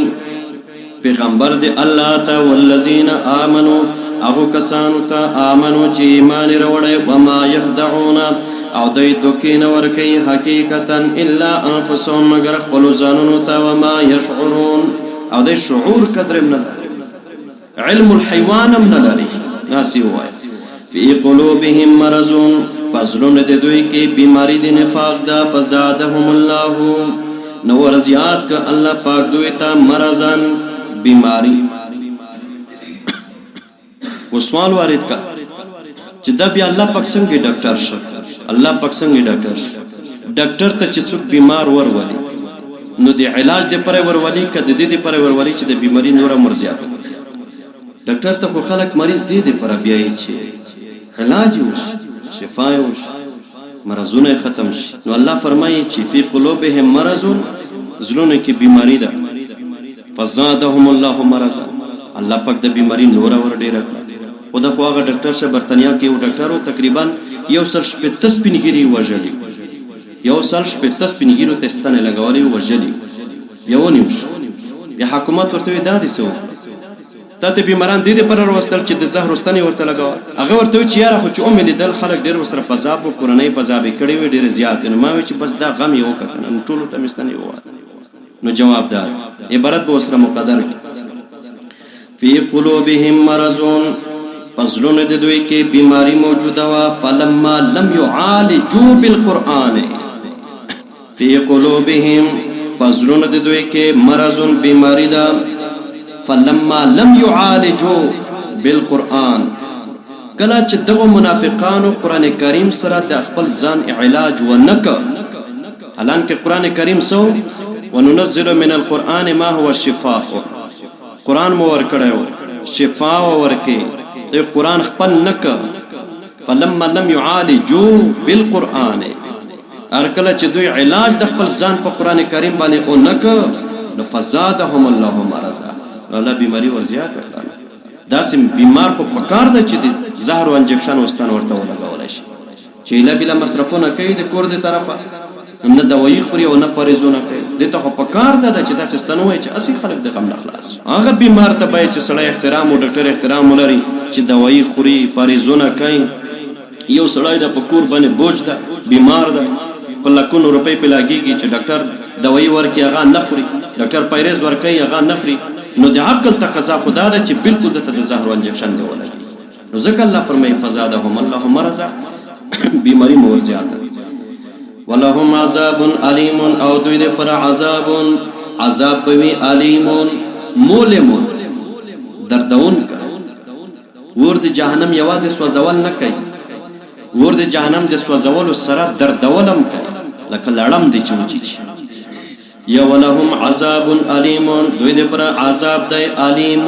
پیغمبر دی الله تا والذین آمنوا اغو کسانو تا آمنو چی ایمان روڑے وما یخدعون او دی دوکی نورکی حقیقتا الا انفسهم مگر خپلو زانونو تا وما یشعرون او دی شعور قدرم نداری علم الحیوانم نداری ناسی ہوئی فی قلوبهم مرضون فضلون دی دوی کی بیماری دی نفاق دا فزادهم اللہ نور زیاد کا اللہ پاک دوی تا مرضن بیماری وہ سوال وارد کا چې دا بیا الله پاک څنګه ډاکټر شو الله پاک څنګه ډاکټر ته چې څوک بیمار ورولي نو د علاج د پره ورولي کده د دې پره ورولي چې د بیماری نور مرزيات ډاکټر ته خو خلک مریض دي د پره بیا چې علاج وش شفای وش مرزونه ختم شي نو الله فرمایي چې فی قلوبهم مرض زلون کې بیماری ده فزادهم الله مرضا الله پاک د بیماری نور ور ډیر خدا خو هغه ډاکټر شه برتانیا کې یو ډاکټر تقریبا یو سل شپږ سپینګری وژلی یو سل شپږ سپینګریو تستانه لګولې وژلی یو نیوش بیا حکومت ورته دادی سو ته بیماران دې پر وروستل چې د زهر واستنی ورته لګاو هغه ورته چې یاره خو چې امید دل خلک ډیر وسره پزاب او قرآنی پزاب کړي وي ډیر زیات نه ما چې بس دا غم یو کړه ټول ته مستنی و نو جواب دار عبارت به وسره مقدر فی قلوبهم مرضون فضلون د دوی کې بیماری موجوده وا فلما لم يعالجوا بالقران فی قلوبهم فضلون د دوی کې مرضون بیماری ده فلما لم يعالجوا بالقران کله چې دغه منافقانو قران کریم سره د خپل ځان علاج ونک الان کې قران کریم سو وننزل من القران ما هو شفاء قران مو ور کړو شفاء ورکه د قران خپل نک فلما لم يعالجوا بالقران ارکله چې دوی علاج د خپل ځان په قران کریم باندې او نک فزادهم الله مرضا الله بیماری ور زیات کړه داسې بیمار خو پکار ده چې د زهر او انجکشن واستان ورته ولګول شي چې لا بلا مصرفونه کوي د کور د طرفه نه دوايي خوري او نه پرېزونه کوي دته خو پکار ده چې داسې ستنوي چې اصلي خلک د غم نه خلاص هغه بیمار ته باید چې سړی احترام او ډاکټر احترام ولري چې دوايي خوري پرېزونه کوي یو سړی د پکور باندې بوج ده بیمار ده په لکونو روپۍ په لاګيږي چې ډاکټر دوايي ورکي هغه نه خوري ډاکټر پرېز ورکي هغه نه خوري نو د عقل تقاضا خدا ده چې بالکل د زهر او انجکشن دی ولګي نو ځکه الله فرمایي فزادهم الله مرضا بیماری مور زیاته ولهم عذاب علیم او دوی د پر عذاب بوي علیم مولم دردون کا ورد جهنم یوازې سوځول نه کوي ورد جهنم د سوځول سره دردولم کوي لکه لړم دی چوچی یا ولهم عذاب علیم دوی د پر عذاب دی علیم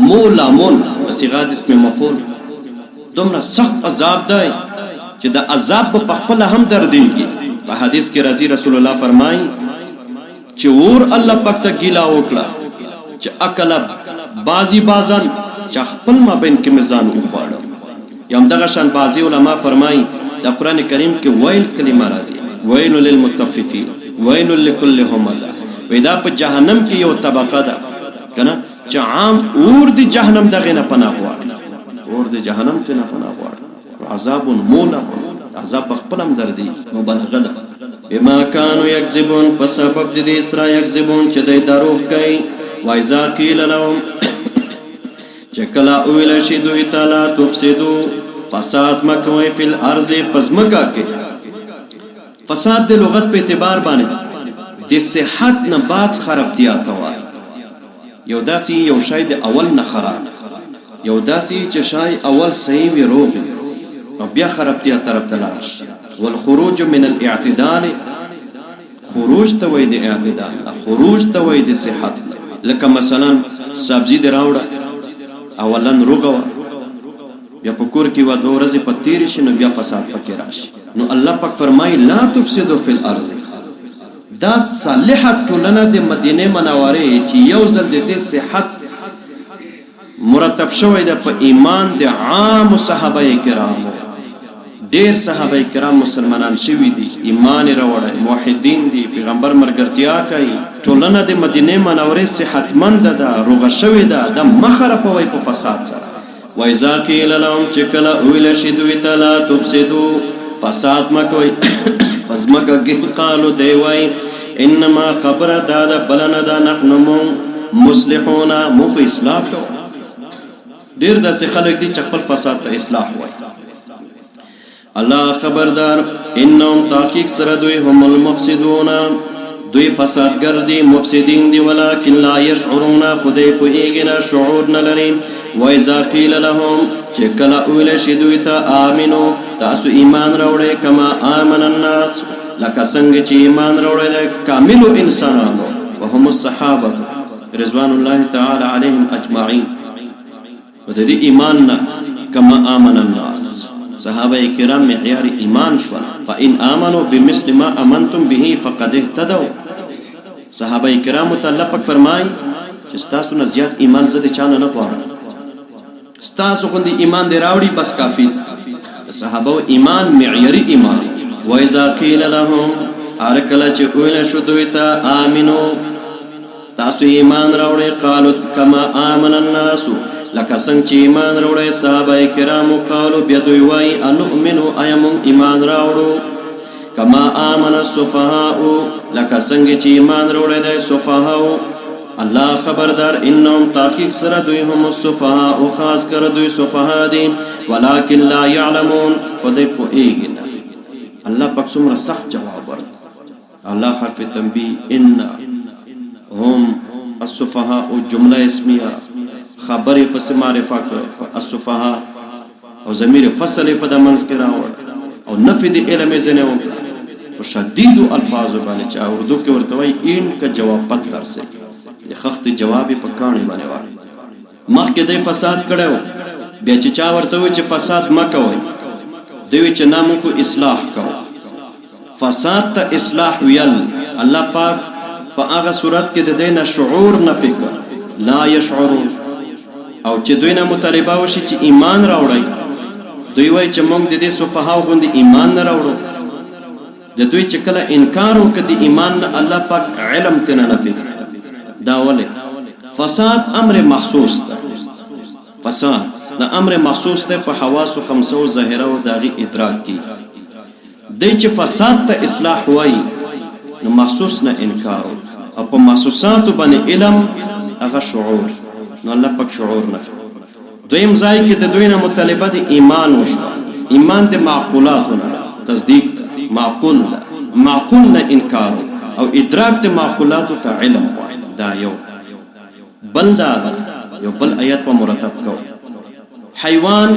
مولمون صيغه اسم مفعول دومره سخت عذاب دی چې د عذاب په خپل هم دردېږي په حدیث کې راځي رسول الله فرمایي چې ور الله پاک ته ګیلا وکړه چې اکل بازن چې خپل ما بین کې میزان وخوړو یم دغه شان بازي علما فرمایي د قران کریم کې ویل کلمه راځي ویل للمطففين ویل لكل همزه ودا په جهنم کې یو طبقه ده کنه چې عام اور د جهنم دغه نه پناه غواړي، اور د جهنم ته نه پناه غواړي. عذاب مولا، عذاب خپلم دردي مبالغه ده. بما كانوا يكذبون، په سبب د دې سره یکذبون چې دوی دروغ کوي. وایذا قیل لهم، چې کله ویل شي دوی ته لا تفسدوا، فساد مکوئ فی الارض، پس مکه کې. فساد د لغت په اعتبار باندې د صحت نه بعد خرابتیا ته وایي. یو داسې یو شی د اول نه خراب، یو داسې چې شی اول صحیح وي روغ او بیا خرابتیا طرف ته لاړ شي. والخروج من الاعتدال، خروج ته وایي د اعتدال، خروج ته وایي د صحت. لکه مثلا سبزی دی راوړه، اولن روغه بیا په کور کې و 2 ورځې په تیر شي، نو بیا فساد پکې راشي. نو الله پاک فرمایي لا تفسدوا فی الارض. دا صالحه ټولنه د مدینه منوره چې یو ځل د دې صحت مرتب شوی ده په ایمان د عام صحابه کرامو. ډیر صحابه کرام مسلمانان شوي دي، ایمان راوړی، موحدین دي، پیغمبر مرګرتیا کوي. ټولنه د مدینه منوره صحتمند ده، روغه شوې ده، د مخره په وای په فساد سره. وایذا قیل لهم، چې کله ویل شي دوی ته لا تفسدوا، فساد مکوئ پس مکه کې، قالو دی وای انما خبره دا ده بلنه ده نحن مصلحون، مو په اصلاح کوو. ډیر داسې خلک دي چې خپل فساد ته اصلاح وایي. الله خبردار، انهم تحقیق سره دوی هم المفسدون، دوی فسادګر دي، مفسدین دي، ولکن لا يشعرون، خدای پوهیږي نه، شعور نه لري. وایذا قیل لهم، چې کله ویل شي دوی ته آمنو، تاسو ایمان راوړئ، کما آمن الناس، لکه څنګه چې ایمان راوړل کاملو انسانانو، وهم الصحابه رضوان الله تعالی علیهم اجمعین. ودې ایمان نه کما آمن الناس، صحابه کرام معیار ایمان شول. فإن آمنوا بمثل ما آمنتم به فقد اهتدوا. صحابه کرام ته الله پاک فرمایي چې تاسو نه زیات ایمان زده چانه نه غواړم، تاسو غوندي ایمان دی راوړي بس کافی. صحابه ایمان معیاري ایمان. وإذا قیل لهم، ارکل چې ویل شو دوی ته آمنو، تاسو ایمان راوړئ، قالوا کما آمن الناس، لکه څنګه چې ایمان راوړئ صحابه کرامو، قالوا بیا دوی وایي انؤمنو، آیا موږ ایمان راوړو، کما آمن السفهاء، لکه څنګه چې ایمان راوړی دی سفهاء. الله خبردار، انهم تحقیق سره دوی هم السفهاء، خاص کر دوی سفهاء دي، ولکن لا يعلمون، خدای پوهیږي نه. الله پاک څومره سخت جواب ورکړ. الله حرف تنبیه، ان هم السفهاء جمله اسمیه، خبرې پس معرفه کړ السفهاء، او ضمیر فصل په د منځ کې راوړ، او نفي د علم یې ځنه وکړه په شدید الفاظ باندې، چې اردو کې ورته وایي ان کا جواب پتر سے، د خخت جواب په کاڼي باندې وایي. مخکې د فساد کړو، بیا چې چا ورته وایي چې فساد مکوئ، دوی چې نامو کو اصلاح کوو. فساد ته اصلاح ویل الله پاک په هغه صورت کې د دینه شعور نه فکر لا يشعرون، او چې دوی نه مطالبه وشي چې ایمان راوړی، دوی وایي چې موږ د دې سفهاو غوندې ایمان نه راوړو. د دوی چې کله انکار وکړي د ایمان نه، الله پاک علم ته نه نفي. دا ولې فساد امر محسوس ده، فساد دا امر محسوس ده په حواس خمسو ظاهره او داغي ادراک کی. د چې فساد ته اصلاح وایي نو محسوس نه انکار، او په محسوسات باندې علم هغه شعور، نو الله پاک شعور نه. دویم ځای کې د دوی نه مطالبه د ایمان وشو، ایمان د معقولاتونه تصدیق معقول ده، معقول نه انکار، او ادراک د معقولات ته علم. دا یو بل دا یو بل آیت په مرتب کو. حیوان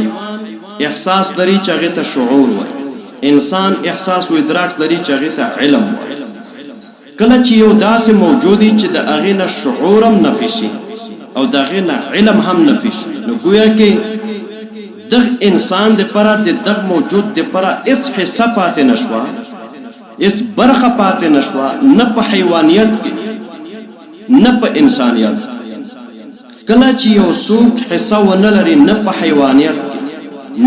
احساس لري چې هغه ته شعور وایي، انسان احساس او ادراک لري چې هغه ته علم وایي. کله چې یو داسې موجودی چې د هغه نه شعور هم نفي شي او د هغه نه علم هم نفي شي، نو گویا کې دغ انسان د پره د دغ موجود د پره اس حصہ پاتې نشوا، اس برخه پاتې نشوا، نه په حیوانیت کې نه په انسانیت. کله چې یو څوک حصہ ونه لري نه په حیوانیت کې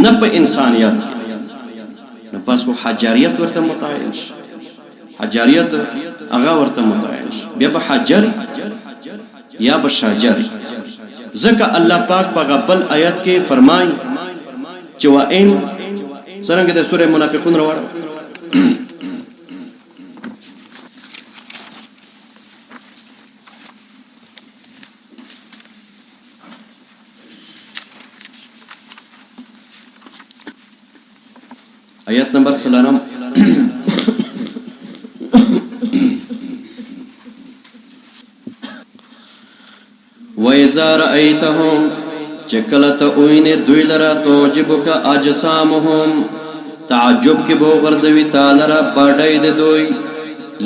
نه په انسانیت کې، نو پس و حجاریت ورته متعین شي، حجاریت هغه ورته متعین شي، بیا به حجر یا به شجر. ځکه الله پاک په غبل آیت کې فرمای چې وان څنګه د سوره منافقون راوړو آیت نمبر 3 وَإِذَا رَأَيْتَهُمْ چکلت اوین دوی لرا توجبک اجسامهم تعجب کی بو غرزوی تالرا باډای د دوی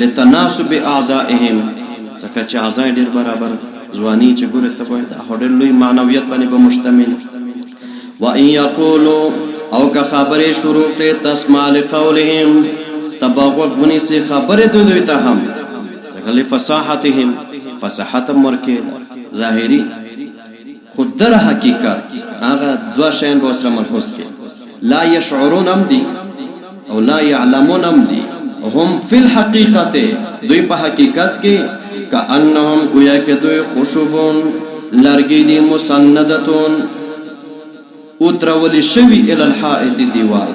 لتناسب اعضائهم څنګه چې اعضاء ډیر برابر ځواني چې ګوره ته په هډل لوی معنویت باندې به مشتمل وَإِن يَقُولُوا او که خبرې شروع کړي تسمع لقولهم تبوق غني سي خبرې دوی ته هم څنګه لفصاحتهم فصاحت مرکه ظاهری خود در حقیقت هغه دوا شین به سره ملحوظ کې لا يشعرون امدي او لا يعلمون امدي هم فی الحقیقت دوی په حقیقت کې کأنهم گویا کې دوی خشبون لرګي دي مسندتون اترول شوی ال الحائط دیوال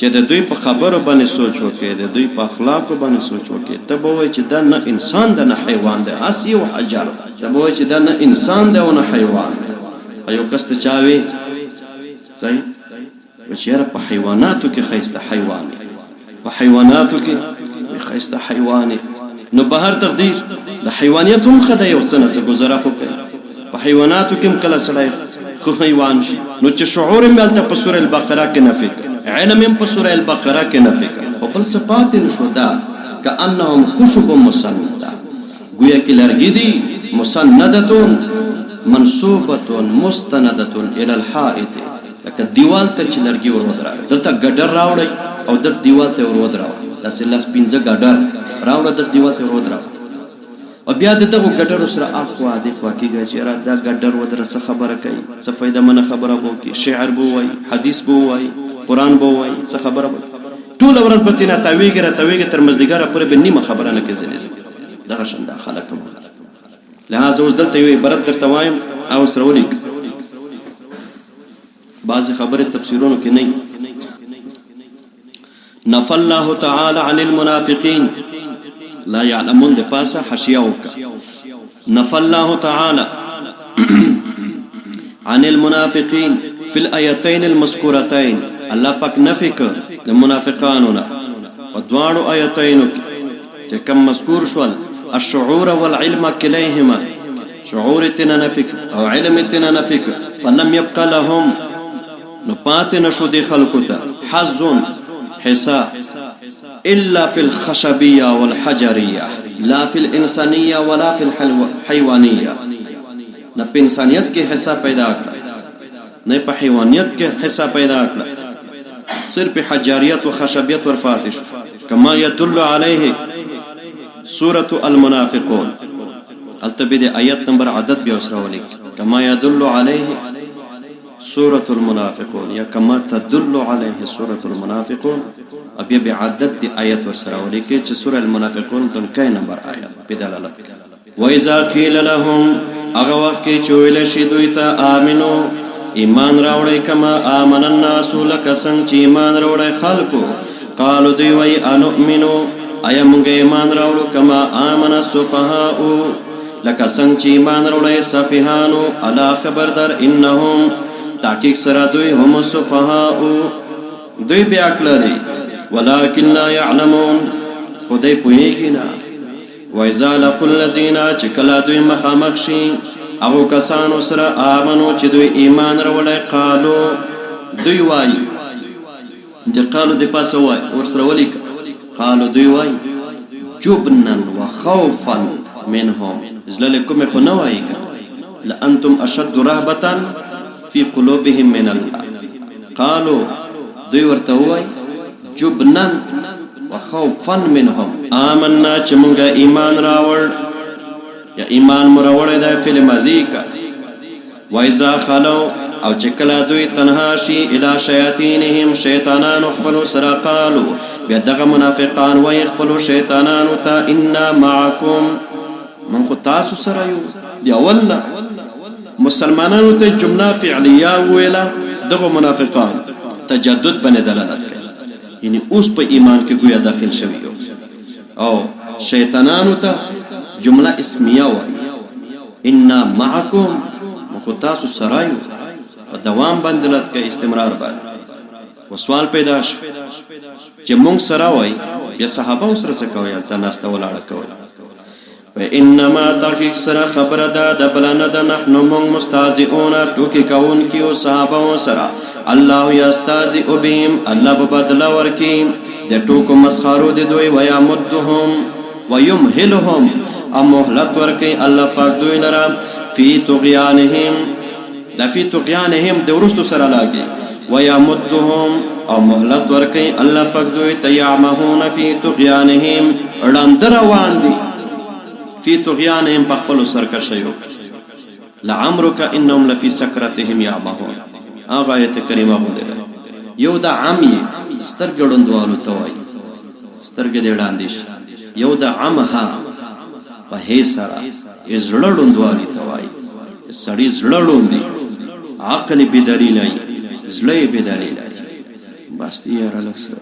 چې د دوی په خبرو باندې سوچ وکړي د دوی په اخلاقو باندې سوچ وکړي ته به وایي چې دا نه انسان ده نه حیوان ده اس یو حجر ته به وایي چې دا نه انسان ده او نه حیوان ایو کس ته چاوي صحیح بشیر په حیواناتو کې خیسته حیوان په حیواناتو کې خیسته حیوان نو به هر تقدیر د حیوانیت هم خدای یو څه نه گزاره وکړي په حیواناتو کې کله سړی خو حیوان شي نو چې شعور ملته په سوره البقره کې نفي علم په سوره البقره کې نفي خو بل صفات نشو دا کأنهم خشب مسنده گویا کې لرګي دي مسندتون منصوبه مستنده الى الحائط لکه دیوال ته چې لرګي ور ودراوي دلته ګډر راوړي او د دیوال ته ور ودراوي داسې لاس پینځه ګډر راوړي د دیوال ته ور ودراوي او بیا دغه ګډر سره اخوا د خوا کېږي چې را دا ګډر ودر څه خبره کوي څه فائدہ منه خبره وو کې شعر بو وای حدیث بو وای قران بو وای څه خبره ټول ورځ به تینا تاویګره تر مزدګاره پورې به نیمه خبره نه کې زنه دغه شنده خلک لہذا اوس دلته یو عبارت درته وایم او سره ولیک بعض خبره تفسیرونو کې نه نفى الله تعالى عن المنافقين لا يعلمون ده پاسه حشیه وکا نفى الله تعالى عن المنافقين في الآيتين المذكورتين الله پاک نفی ک د منافقانونه په دواړو آیتینو چې کوم مذکور شول الشعور والعلم كليهما شعور تنا نفی او علم تنا نفی فلم يبقى لهم نو پات نشو دي خلقو ته حظ حصا الا في الخشبيه والحجريه لا في الانسانيه ولا في الحيوانيه نه په انسانيت کې حصہ پیدا کړ نه په حیوانیت کې حصہ پیدا کړ صرف حجاریت و خشبیت ورفاتش کما يدل عليه سوره المنافقون التبدي آیت نمبر عدد بیا سره ولیک کما يدل عليه سورة المنافقون یا کما تدل عليه سورة المنافقون ابیا بعدد دی آیت ورسره ولیکي چې سورة المنافقون دنکای نمبر آیت بدلالت وَإِذَا قِيلَ لَهُمْ هغه وخت کې چې ویل شي دوی ته آمنو ایمان راوړی کما آمن الناس لکه څنګه چې ایمان راوړی خلکو قالو دوی وایي انؤمنو آیا موږ ایمان راوړو کما آمن السفهاء لکه څنګه چې ایمان راوړی سفیهانو الا خبردار انهم تحقیق سره دوی هم السفهاء دوی بیا کړی ولكن لا يعلمون خدای پوهیږي نه وَإِذَا لَقُوا الَّذِينَ چې کله دوی مخامخ شي هغو کسانو سره آمنو چې دوی ایمان راوړی قالو دوی وایي د قالو د پاسه وایي ورسره ولیک قالو دوی وایي جبنا وخوفا منهم زلل کوم خو نه وایي لأنتم أشد رهبة في قلوبهم من الله قالوا دوی ورته وایي جبنا وخوفا منهم آمنا چې مونږه ایمان راوړ یا ایمان مراوړی دی فعل ماضی کا وایذا خلو او چې کله دوی تنها شي الی شیاطینهم شیطانانو خپل سره قالو بیا دغه منافقان وای خپل شیطانانو ته انا معکم من کو تاسو سره یو دی اولنا مسلمانانو ته جمله فعلیه ویلا دغه منافقان تجدد باندې دلالت کوي یعنی اوس په ایمان کې گویا داخل شوی او شیطانانو ته جمله اسمیه وایي ان معکم مختص سرایو په دوام باندې دلالت کوي استمرار باندې وسوال پیدا شو چې مونږ سره وای یا صحابه سره څه کوي تل ناسته ولاړه کوي فانما تحقیق سره خبره ده د بلنه ده نحنو مونږ مستهزئون ټوکی کون کیو صحابه سره الله یستهزئ بهم الله په بدلا ورکی د ټوکو مسخرو د دوی ويمدهم ويمهلهم ام مهلت ورکی الله پاک دوی لرا فی طغیانهم د فی طغیانهم د ورستو سره لاګي ويمدهم او مهلت ورکی الله پاک دوی تیامهون فی طغیانهم اړاندر روان دي فی طغیانهم په خپل سرکشیو لعمرک انهم لفی سکرتهم یعمهون هغه آیت کریمه وګوره یو د عامی سترګړندوالو توای سترګې دې وړاندې یو د عامها په هي سره زړړندوالي توای سړی زړړوندي عقل به دلیل ای زړې به دلیل ای بس یې را لکسه